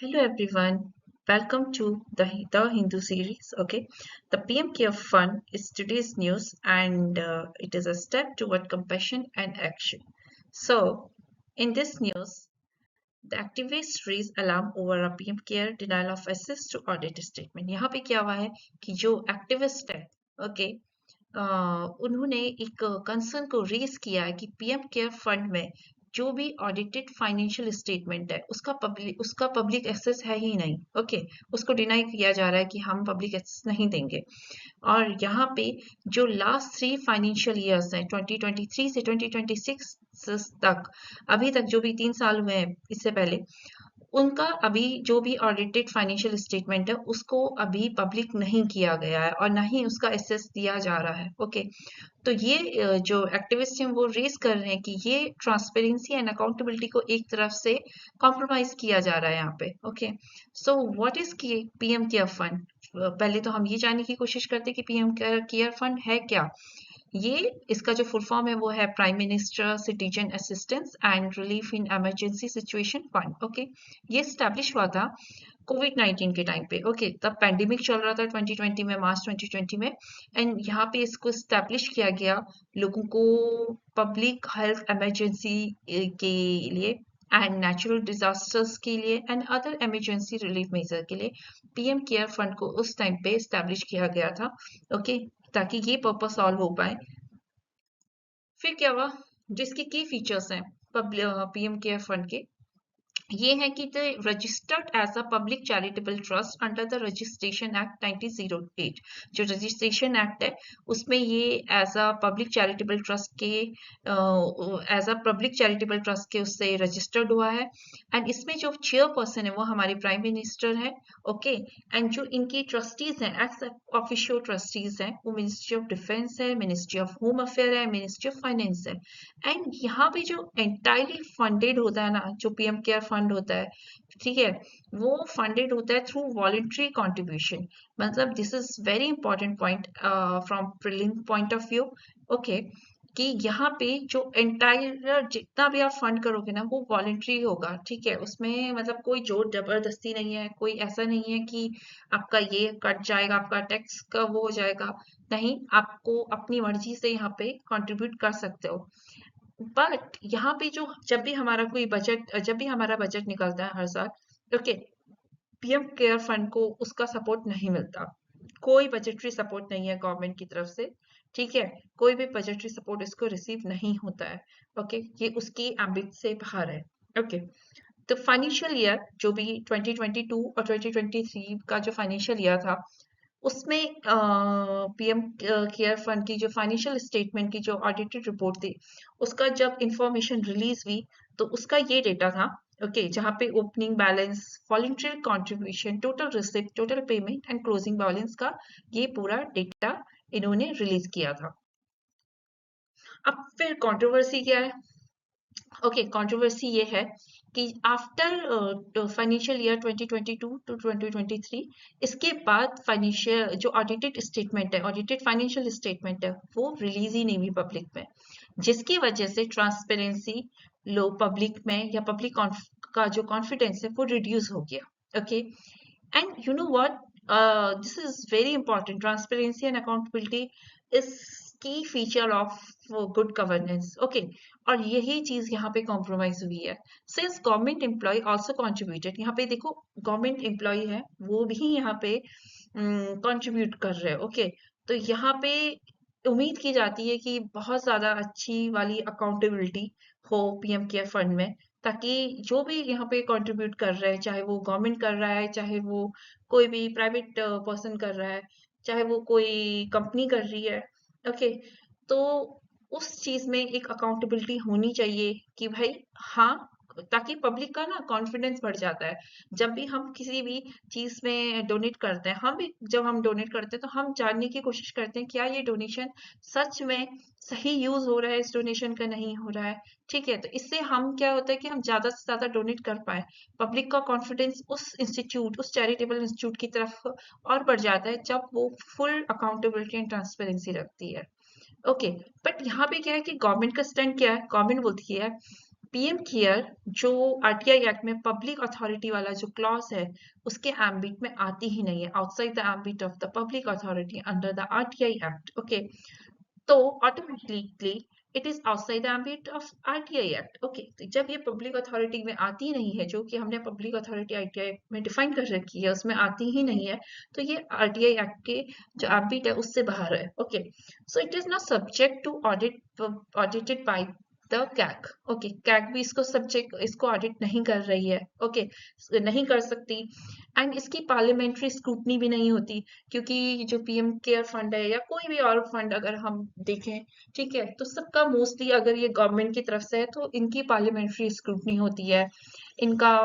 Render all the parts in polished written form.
Hello everyone, welcome to the Hindu series. Okay, the PM Care Fund is today's news and it is a step toward compassion and action. So, in this news, the activists raise alarm over a PM Care denial of access to audit statement. यहाँ पे क्या हुआ है कि जो activist है, okay, उन्होंने एक कंसर्न को रेज किया है कि पीएम केयर फंड में जो भी ऑडिटेड फाइनेंशियल स्टेटमेंट है उसका पब्लिक एक्सेस है ही नहीं। ओके, उसको डिनाई किया जा रहा है कि हम पब्लिक एक्सेस नहीं देंगे। और यहाँ पे जो लास्ट 3 फाइनेंशियल ईयर्स हैं 2023 से 2026 तक, अभी तक जो भी 3 साल हुए हैं इससे पहले, उनका अभी जो भी ऑडिटेड फाइनेंशियल स्टेटमेंट है उसको अभी पब्लिक नहीं किया गया है और ना ही उसका एक्सेस दिया जा रहा है। ओके, तो ये जो एक्टिविस्ट हैं वो रेज कर रहे हैं कि ये ट्रांसपेरेंसी एंड अकाउंटेबिलिटी को एक तरफ से कॉम्प्रोमाइज किया जा रहा है यहाँ पे। Okay, so what is PM care fund? पहले तो हम ये जानने की कोशिश करते हैं कि पीएम केयर फंड है क्या। ये इसका जो फुल फॉर्म है वो है prime minister citizen assistance and relief in emergency situation fund. Okay, ये स्टैब्लिश हुआ था कोविड-19 के टाइम पे। ओके, तब पैंडेमिक चल रहा था 2020 में, मार्च 2020 में, एंड यहाँ पे इसको स्टैब्लिश किया गया लोगों को पब्लिक हेल्थ इमरजेंसी के लिए एंड नेचुरल डिजास्टर्स के लिए and other emergency relief measure के लिए पीएम केयर फंड को उस टाइम पे स्टैब्लिश किया गया था। ओके, ताकि ये पर्पस सॉल्व हो पाए। फिर क्या हुआ, जिसके की फीचर्स हैं पीएम केयर फंड के, ये है कि the registered as a public charitable trust under the registration act 1908। जो रजिस्ट्रेशन एक्ट है उसमें ये as a public charitable trust के उससे रजिस्टर्ड हुआ है। एंड इसमें जो चेयरपर्सन है वो हमारे प्राइम मिनिस्टर है। ओके, एंड जो इनकी ट्रस्टीज हैं, एक्स ऑफिशियल ट्रस्टीज हैं, वो मिनिस्ट्री ऑफ डिफेंस है, मिनिस्ट्री ऑफ होम अफेयर है, मिनिस्ट्री ऑफ फाइनेंस है। एंड यहाँ पे जो एंटायरली फंडेड होता है ना, जो पीएम केयर फंड होता है, ठीक है, वो फंडेड होता है थ्रू वॉलेंट्री कंट्रीब्यूशन। मतलब this is very important point from prelim point of view. Okay, कि यहाँ पे जो एंटायर जितना भी आप फंड करोगे ना वो वॉलेंट्री होगा। ठीक है, उसमें मतलब कोई जोर जबरदस्ती नहीं है, कोई ऐसा नहीं है कि आपका ये कट जाएगा, आपका टैक्स का वो हो जाएगा। नहीं, आपको अपनी मर्जी से यहाँ पे कंट्रीब्यूट कर सकते हो। बट यहाँ पे जो जब भी हमारा बजट निकलता है हर साल, ओके, पीएम केयर फंड को उसका सपोर्ट नहीं मिलता। कोई बजटरी सपोर्ट नहीं है गवर्नमेंट की तरफ से। ठीक है, कोई भी बजटरी सपोर्ट इसको रिसीव नहीं होता है। ओके, ये उसकी एम्बिट से बाहर है। ओके, तो फाइनेंशियल ईयर जो भी 2022 और 2023 का जो फाइनेंशियल ईयर था, उसमें पीएम केयर फंड की जो फाइनेंशियल स्टेटमेंट की जो ऑडिटेड रिपोर्ट थी, उसका जब इंफॉर्मेशन रिलीज हुई तो उसका ये डेटा था। ओके, जहाँ पे opening balance, voluntary contribution, total receipt, total payment and closing balance का ये पूरा डेटा इन्होंने रिलीज किया था। अब फिर कंट्रोवर्सी क्या है? ओके, कंट्रोवर्सी ये है कि आफ्टर फाइनेंशियल ईयर 2022 टू 2023, इसके बाद फाइनेंशियल जो ऑडिटेड स्टेटमेंट है, ऑडिटेड फाइनेंशियल स्टेटमेंट है, वो रिलीज ही नहीं हुई पब्लिक में, जिसकी वजह से ट्रांसपेरेंसी लो पब्लिक में या पब्लिक का जो कॉन्फिडेंस है वो रिड्यूस हो गया। Okay, and you know what, this is very important. Transparency and accountability is key feature of good governance. Okay, और यही चीज यहाँ पे कॉम्प्रोमाइज हुई है। Since government employ also contributed, यहाँ पे देखो गवर्नमेंट एम्प्लॉय है वो भी यहाँ पे कंट्रीब्यूट कर रहे हैं। ओके, तो यहाँ पे उम्मीद की जाती है कि बहुत ज्यादा अच्छी वाली अकाउंटेबिलिटी हो पीएम केयर फंड में, ताकि जो भी यहाँ पे कंट्रीब्यूट कर रहा है, चाहे वो गवर्नमेंट कर रहा है, चाहे वो कोई भी प्राइवेट पर्सन कर रहा है, चाहे वो कोई कंपनी कर रही है, ओके, तो उस चीज में एक अकाउंटेबिलिटी होनी चाहिए कि भाई, हाँ, ताकि पब्लिक का ना कॉन्फिडेंस बढ़ जाता है। जब भी हम किसी भी चीज में डोनेट करते हैं, हम भी जब हम डोनेट करते हैं तो हम जानने की कोशिश करते हैं क्या ये डोनेशन सच में सही यूज हो रहा है, इस डोनेशन का नहीं हो रहा है। ठीक है, तो इससे हम क्या होता है कि हम ज्यादा से ज्यादा डोनेट कर पाए, पब्लिक का कॉन्फिडेंस उस इंस्टीट्यूट, उस चैरिटेबल इंस्टीट्यूट की तरफ और बढ़ जाता है जब वो फुल अकाउंटेबिलिटी एंड ट्रांसपेरेंसी रखती है। ओके, बट यहाँ पे क्या है कि गवर्नमेंट का स्टैंड क्या है? गवर्नमेंट बोलती है पीएम केयर जो आरटीआई एक्ट में पब्लिक अथॉरिटी वाला जो क्लॉज है उसके एम्बिट में आती ही नहीं है, outside the ambit of the public authority under the RTI act. Okay, तो automatically it is outside the ambit of RTI act. Okay, तो जब ये पब्लिक अथॉरिटी में आती नहीं है, जो कि हमने पब्लिक अथॉरिटी आरटीआई में डिफाइन कर रखी है, उसमें आती ही नहीं है, तो ये आरटीआई एक्ट के जो एम्बिट है उससे बाहर है। Okay, so it is not subject to audited by the CAG. Okay, CAG भी इसको ऑडिट नहीं कर रही है। ओके, नहीं कर सकती, एंड इसकी पार्लियामेंट्री स्क्रूटनी भी नहीं होती, क्योंकि जो पीएम केयर फंड है या कोई भी और फंड अगर हम देखें, ठीक है, तो सबका मोस्टली अगर ये गवर्नमेंट की तरफ से है तो इनकी पार्लियामेंट्री स्क्रूटनी होती है, इनका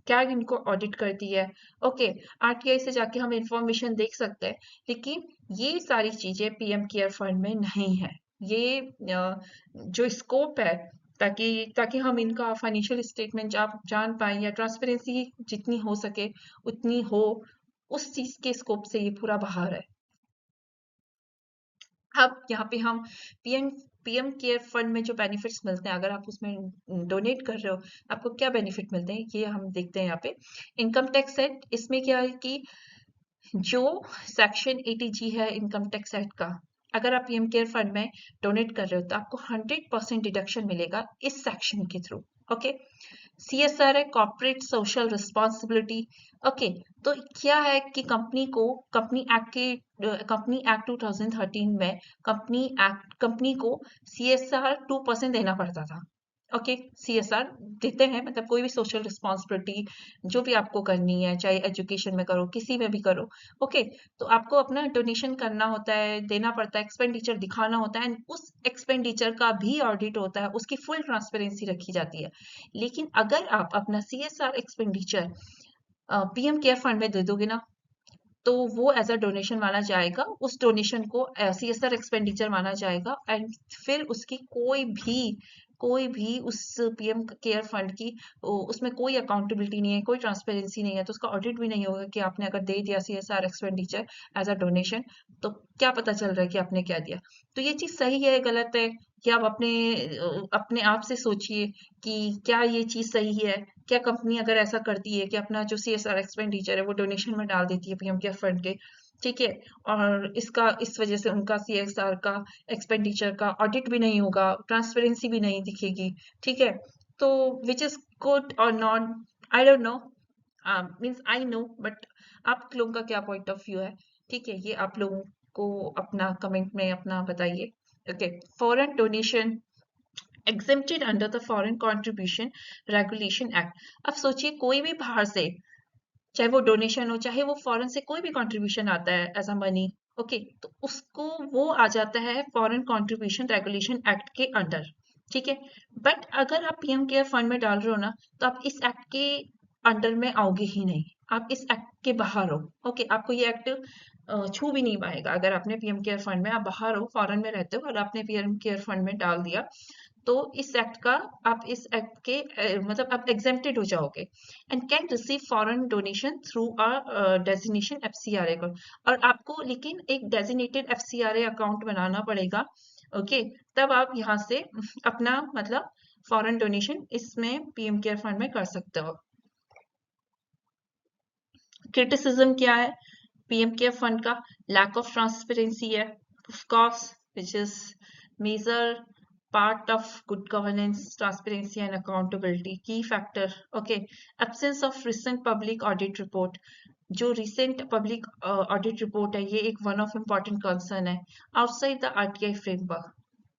क्या इनको ऑडिट करती है। ओके, आरटीआई से जाके हम इंफॉर्मेशन देख सकते हैं, लेकिन ये सारी चीजें पीएम केयर फंड में नहीं है। ये जो स्कोप है, ताकि ताकि हम इनका फाइनेंशियल स्टेटमेंट जान पाए या ट्रांसपेरेंसी जितनी हो सके उतनी हो, उस चीज के स्कोप से ये पूरा बाहर है। अब यहाँ पे हम पीएम पीएम केयर फंड में जो बेनिफिट्स मिलते हैं, अगर आप उसमें डोनेट कर रहे हो, आपको क्या बेनिफिट मिलते हैं ये हम देखते हैं यहाँ पे। इनकम टैक्स एक्ट, इसमें क्या है कि जो सेक्शन 80G है इनकम टैक्स एक्ट का, अगर आप पीएम केयर फंड में डोनेट कर रहे हो तो आपको 100% डिडक्शन मिलेगा इस सेक्शन के थ्रू। ओके, सीएसआर है कॉर्पोरेट सोशल रिस्पॉन्सिबिलिटी। ओके, तो क्या है कि कंपनी एक्ट 2013 में कंपनी को सीएसआर 2% देना पड़ता था। ओके, सीएसआर देते हैं, मतलब कोई भी सोशल रिस्पॉन्सिबिलिटी जो भी आपको करनी है, चाहे एजुकेशन में करो, किसी में भी करो। ओके, तो आपको अपना डोनेशन करना होता है, देना पड़ता है, एक्सपेंडिचर दिखाना होता है, उस एक्सपेंडिचर का भी ऑडिट होता है, उसकी फुल ट्रांसपेरेंसी रखी जाती है। लेकिन अगर आप अपना CSR expenditure PM care fund में दे दोगे ना, तो वो एज अ डोनेशन माना जाएगा, उस डोनेशन को सीएसआर एक्सपेंडिचर माना जाएगा, एंड फिर उसकी कोई भी उस पीएम केयर फंड की उसमें कोई अकाउंटेबिलिटी नहीं है, कोई ट्रांसपेरेंसी नहीं है, तो उसका ऑडिट भी नहीं होगा कि आपने अगर दे दिया CSR expenditure as a donation, तो क्या पता चल रहा है कि आपने क्या दिया। तो ये चीज सही है गलत है, कि आप अपने आप से सोचिए कि क्या ये चीज सही है। क्या कंपनी अगर ऐसा करती है कि अपना जो सीएसआर एक्सपेंडिचर है वो डोनेशन में डाल देती है पीएम केयर फंड के, ठीक है, और इस वजह से उनका सीएसआर का एक्सपेंडिचर का ऑडिट भी नहीं होगा, ट्रांसपेरेंसी भी नहीं दिखेगी, ठीक है, तो विच इज गुड और not, I don't know, means I know, but आप लोगों का क्या पॉइंट ऑफ व्यू है, ठीक है, ये आप लोगों को अपना कमेंट में अपना बताइए। Okay, foreign donation exempted under the Foreign Contribution Regulation Act। अब सोचिए कोई भी बाहर से, चाहे वो डोनेशन हो, चाहे वो फॉरेन से कोई भी कंट्रीब्यूशन आता है एज अ मनी, ओके, तो उसको वो आ जाता है फॉरेन कंट्रीब्यूशन रेगुलेशन एक्ट के अंडर, ठीक है। बट अगर आप पीएम केयर फंड में डाल रहे हो ना, तो आप इस एक्ट के अंडर में आओगे ही नहीं, आप इस एक्ट के बाहर हो। ओके, आपको ये एक्ट छू भी नहीं पाएगा। अगर आपने पीएम केयर फंड में, आप बाहर हो, फॉरेन में रहते हो और आपने पीएम केयर फंड में डाल दिया, तो इस एक्ट के मतलब आप एग्जेम्प्टेड हो जाओगे, and can receive foreign donation through a designation FCRA को। और आपको लेकिन एक डेजिग्नेटेड एफसीआरए अकाउंट बनाना पड़ेगा। ओके, तब आप यहाँ से अपना मतलब फॉरेन डोनेशन इसमें पीएम केयर फंड में कर सकते हो। क्रिटिसिज्म क्या है पीएम केयर फंड का? लैक ऑफ ट्रांसपेरेंसी है, of course, which is major part of good governance, transparency and accountability. Key factor, okay, absence of recent public audit report. जो recent public audit report है, ये एक one of important concern है। outside the RTI framework,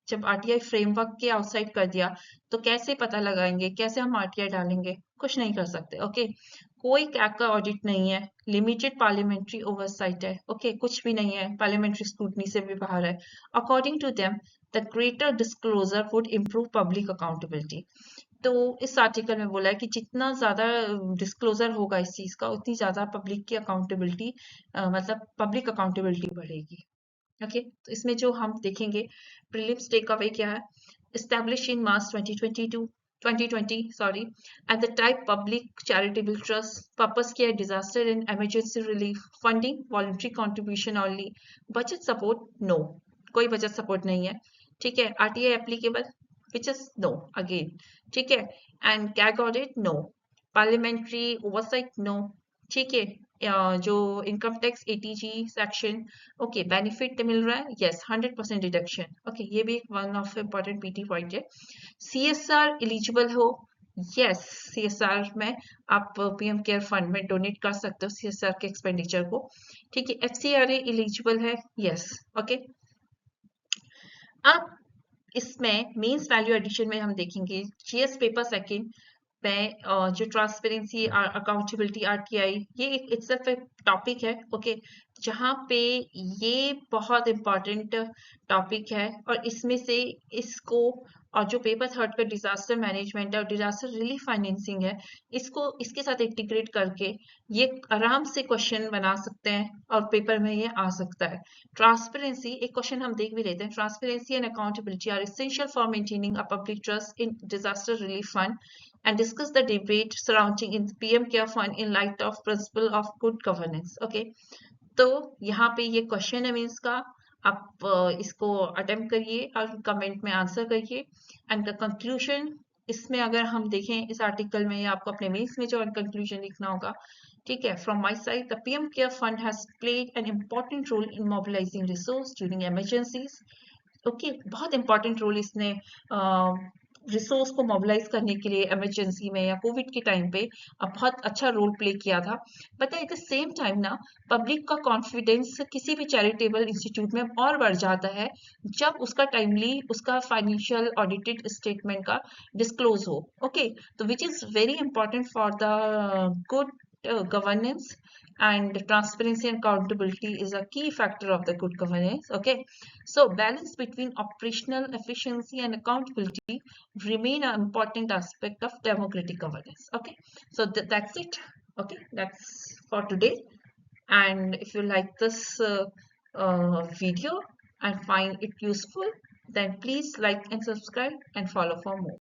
जब RTI framework के outside कर दिया, तो कैसे पता लगाएंगे, कैसे हम आरटीआई डालेंगे? कुछ नहीं कर सकते। ओके, कोई कैग का ऑडिट नहीं है, लिमिटेड पार्लियामेंट्री ओवरसाइट है। ओके, कुछ भी नहीं है, पार्लियामेंट्री स्क्रूटनी से भी बाहर है। According to them the greater disclosure would improve public accountability. तो इस आर्टिकल में बोला है कि जितना ज्यादा डिस्क्लोजर होगा इस चीज का, उतनी ज्यादा पब्लिक की अकाउंटेबिलिटी, मतलब पब्लिक अकाउंटेबिलिटी बढ़ेगी। ओके, तो इसमें जो हम देखेंगे प्रीलिम्स टेक अवे क्या है? Establish in March 2020 sorry, at the type public charitable trust, purpose किया है disaster and emergency relief, funding voluntary contribution only, budget support no, कोई बजट सपोर्ट नहीं है, ठीक है। RTI applicable, which is no again, ठीक है। And CAG audit no, parliamentary oversight no, ठीक है। जो income tax eighty G section, okay, benefit मिल रहा है, यस, 100% डिडक्शन, ओके, ये भी एक one of important PT point है। सीएसआर एलिजिबल हो, यस, सीएसआर में आप पीएम केयर फंड में डोनेट कर सकते हो सीएसआर के एक्सपेंडिचर को, ठीक है। एफसीआरए एलिजिबल है, यस, ओके। अब इसमें मीन्स वैल्यू एडिशन में हम देखेंगे जीएस पेपर सेकंड में जो ट्रांसपेरेंसी अकाउंटेबिलिटी आरटीआई, ये एक इट्सेल्फ एक टॉपिक है, ओके, जहाँ पे ये बहुत इम्पोर्टेंट टॉपिक है। और इसमें से इसको, और जो पेपर थर्ड का डिजास्टर मैनेजमेंट है और डिजास्टर रिलीफ फाइनेंसिंग है, इसको इसके साथ इंटीग्रेट करके ये आराम से क्वेश्चन बना सकते हैं और पेपर में ये आ सकता है। ट्रांसपेरेंसी एक क्वेश्चन हम देख भी लेते हैं, transparency and accountability are essential for maintaining a public trust in disaster relief fund and discuss the debate surrounding in PM Care Fund in light of principle of good governance. Okay, तो यहाँ पे ये question है means का, आप इसको attempt करिए और कमेंट में आंसर करिए। एंड द कंक्लूजन, इसमें अगर हम देखें इस आर्टिकल में, या आपको अपने मीन्स में जो कंक्लूजन लिखना होगा, ठीक है। From my side, the PM care fund has played an important role in mobilising resource during emergencies, okay, बहुत इंपॉर्टेंट रोल इसने रिसोर्स को मोबिलाइज करने के लिए इमरजेंसी में या कोविड के टाइम पे बहुत अच्छा रोल प्ले किया था। But at the same time ना, पब्लिक का कॉन्फिडेंस किसी भी चैरिटेबल इंस्टीट्यूट में और बढ़ जाता है जब उसका टाइमली उसका फाइनेंशियल ऑडिटेड स्टेटमेंट का डिस्क्लोज हो, ओके, तो which is very important for the good governance, and transparency and accountability is a key factor of the good governance, okay. So balance between operational efficiency and accountability remain an important aspect of democratic governance, okay. So that's it, okay, that's for today. And if you like this video and find it useful, then please like and subscribe and follow for more.